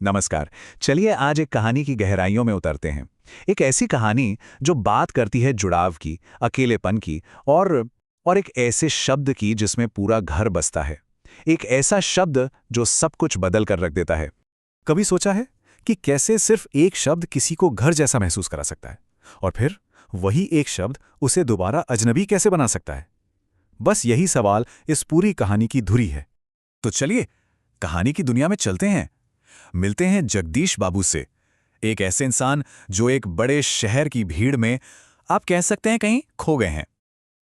नमस्कार। चलिए आज एक कहानी की गहराइयों में उतरते हैं। एक ऐसी कहानी जो बात करती है जुड़ाव की, अकेलेपन की और एक ऐसे शब्द की जिसमें पूरा घर बसता है। एक ऐसा शब्द जो सब कुछ बदल कर रख देता है। कभी सोचा है कि कैसे सिर्फ एक शब्द किसी को घर जैसा महसूस करा सकता है और फिर वही एक शब्द उसे दोबारा अजनबी कैसे बना सकता है? बस यही सवाल इस पूरी कहानी की धुरी है। तो चलिए कहानी की दुनिया में चलते हैं। मिलते हैं जगदीश बाबू से, एक ऐसे इंसान जो एक बड़े शहर की भीड़ में आप कह सकते हैं कहीं खो गए हैं।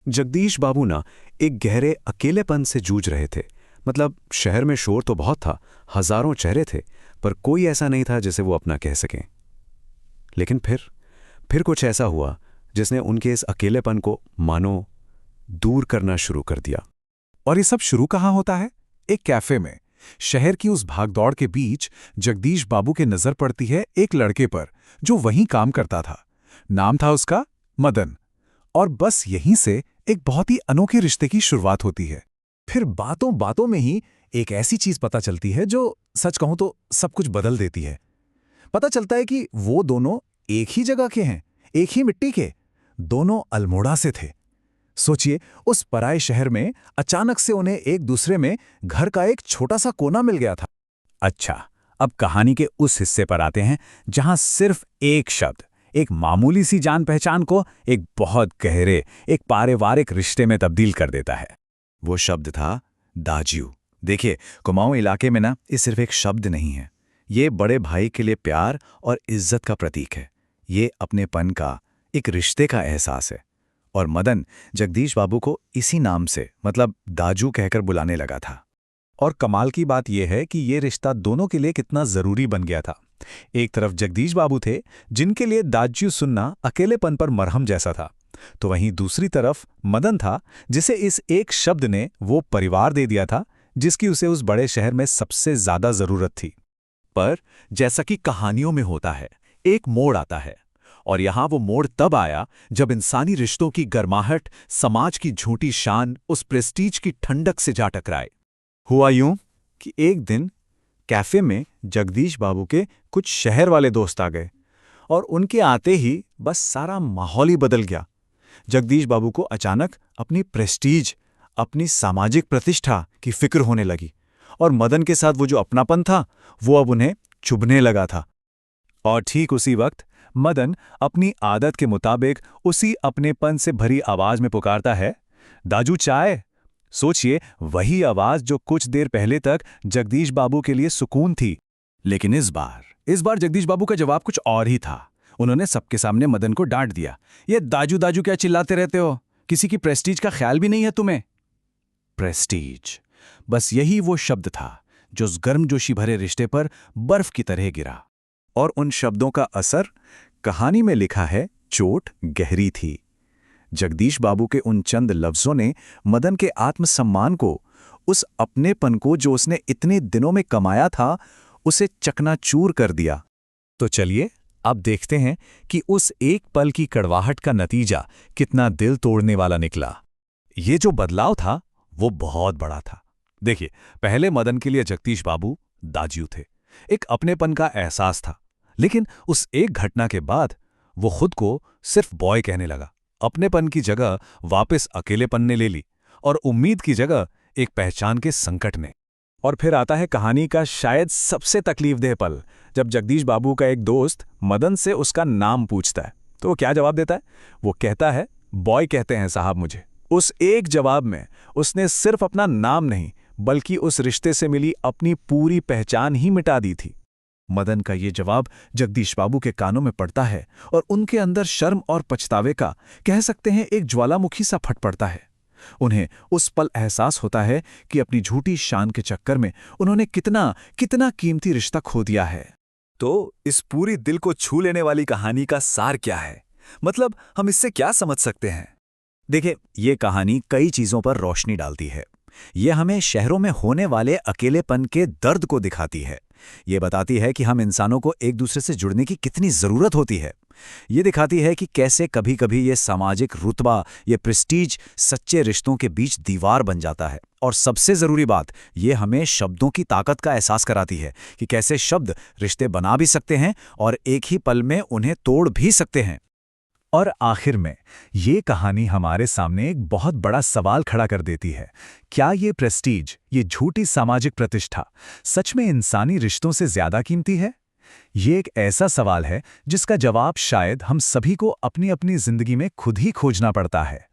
जगदीश बाबू ना एक गहरे अकेलेपन से जूझ रहे थे। मतलब शहर में शोर तो बहुत था, हजारों चेहरे थे, पर कोई ऐसा नहीं था जिसे वो अपना कह सकें। लेकिन फिर कुछ ऐसा हुआ जिसने उनके इस अकेलेपन को मानो दूर करना शुरू कर दिया। और ये सब शुरू कहाँ होता है? एक कैफे में। शहर की उस भागदौड़ के बीच जगदीश बाबू के नजर पड़ती है एक लड़के पर जो वहीं काम करता था। नाम था उसका मदन। और बस यहीं से एक बहुत ही अनोखे रिश्ते की शुरुआत होती है। फिर बातों बातों में ही एक ऐसी चीज पता चलती है जो सच कहूं तो सब कुछ बदल देती है। पता चलता है कि वो दोनों एक ही जगह के हैं, एक ही मिट्टी के, दोनों अल्मोड़ा से थे। सोचिए, उस पराये शहर में अचानक से उन्हें एक दूसरे में घर का एक छोटा सा कोना मिल गया था। अच्छा, अब कहानी के उस हिस्से पर आते हैं जहां सिर्फ एक शब्द, एक मामूली सी जान पहचान को एक बहुत गहरे, एक पारिवारिक रिश्ते में तब्दील कर देता है। वो शब्द था दाजू। देखिए, कुमाऊं इलाके में ना ये सिर्फ एक शब्द नहीं है, ये बड़े भाई के लिए प्यार और इज्जत का प्रतीक है। ये अपनेपन का, एक रिश्ते का एहसास है। और मदन जगदीश बाबू को इसी नाम से, मतलब दाजू कहकर बुलाने लगा था। और कमाल की बात यह है कि ये रिश्ता दोनों के लिए कितना जरूरी बन गया था। एक तरफ जगदीश बाबू थे जिनके लिए दाजू सुनना अकेलेपन पर मरहम जैसा था, तो वहीं दूसरी तरफ मदन था जिसे इस एक शब्द ने वो परिवार दे दिया था जिसकी उसे उस बड़े शहर में सबसे ज्यादा जरूरत थी। पर जैसा कि कहानियों में होता है, एक मोड़ आता है। और यहां वो मोड़ तब आया जब इंसानी रिश्तों की गर्माहट समाज की झूठी शान, उस प्रेस्टीज की ठंडक से जा टकराए। हुआ यूं कि एक दिन कैफे में जगदीश बाबू के कुछ शहर वाले दोस्त आ गए और उनके आते ही बस सारा माहौल ही बदल गया। जगदीश बाबू को अचानक अपनी प्रेस्टीज, अपनी सामाजिक प्रतिष्ठा की फिक्र होने लगी और मदन के साथ वो जो अपनापन था वो अब उन्हें चुभने लगा था। और ठीक उसी वक्त मदन अपनी आदत के मुताबिक उसी अपनेपन से भरी आवाज में पुकारता है, दाजू चाय। सोचिए, वही आवाज जो कुछ देर पहले तक जगदीश बाबू के लिए सुकून थी। लेकिन इस बार जगदीश बाबू का जवाब कुछ और ही था। उन्होंने सबके सामने मदन को डांट दिया, ये दाजू दाजू क्या चिल्लाते रहते हो? किसी की प्रेस्टीज का ख्याल भी नहीं है तुम्हें? प्रेस्टीज, बस यही वो शब्द था जो उस गर्मजोशी भरे रिश्ते पर बर्फ की तरह गिरा। और उन शब्दों का असर, कहानी में लिखा है, चोट गहरी थी। जगदीश बाबू के उन चंद लफ्जों ने मदन के आत्मसम्मान को, उस अपनेपन को जो उसने इतने दिनों में कमाया था, उसे चकनाचूर कर दिया। तो चलिए अब देखते हैं कि उस एक पल की कड़वाहट का नतीजा कितना दिल तोड़ने वाला निकला। ये जो बदलाव था वो बहुत बड़ा था। देखिए, पहले मदन के लिए जगदीश बाबू दाजू थे, एक अपनेपन का एहसास था। लेकिन उस एक घटना के बाद वो खुद को सिर्फ बॉय कहने लगा। अपनेपन की जगह वापस अकेलेपन ने ले ली और उम्मीद की जगह एक पहचान के संकट ने। और फिर आता है कहानी का शायद सबसे तकलीफदेह पल, जब जगदीश बाबू का एक दोस्त मदन से उसका नाम पूछता है। तो वो क्या जवाब देता है? वो कहता है, बॉय कहते हैं साहब मुझे। उस एक जवाब में उसने सिर्फ अपना नाम नहीं बल्कि उस रिश्ते से मिली अपनी पूरी पहचान ही मिटा दी थी। मदन का ये जवाब जगदीश बाबू के कानों में पड़ता है और उनके अंदर शर्म और पछतावे का, कह सकते हैं, एक ज्वालामुखी सा फट पड़ता है। उन्हें उस पल एहसास होता है कि अपनी झूठी शान के चक्कर में उन्होंने कितना कीमती रिश्ता खो दिया है। तो इस पूरी दिल को छू लेने वाली कहानी का सार क्या है? मतलब हम इससे क्या समझ सकते हैं? देखिए, ये कहानी कई चीजों पर रोशनी डालती है। ये हमें शहरों में होने वाले अकेलेपन के दर्द को दिखाती है ये बताती है कि हम इंसानों को एक दूसरे से जुड़ने की कितनी ज़रूरत होती है। ये दिखाती है कि कैसे कभी-कभी ये सामाजिक रुतबा, ये प्रेस्टीज सच्चे रिश्तों के बीच दीवार बन जाता है। और सबसे ज़रूरी बात, ये हमें शब्दों की ताकत का एहसास कराती है कि कैसे शब्द रिश्ते बना भी सकते हैं और एक ही पल में उन्हें तोड़ भी सकते हैं। और आखिर में ये कहानी हमारे सामने एक बहुत बड़ा सवाल खड़ा कर देती है। क्या ये प्रेस्टीज, ये झूठी सामाजिक प्रतिष्ठा सच में इंसानी रिश्तों से ज्यादा कीमती है? ये एक ऐसा सवाल है जिसका जवाब शायद हम सभी को अपनी अपनी जिंदगी में खुद ही खोजना पड़ता है।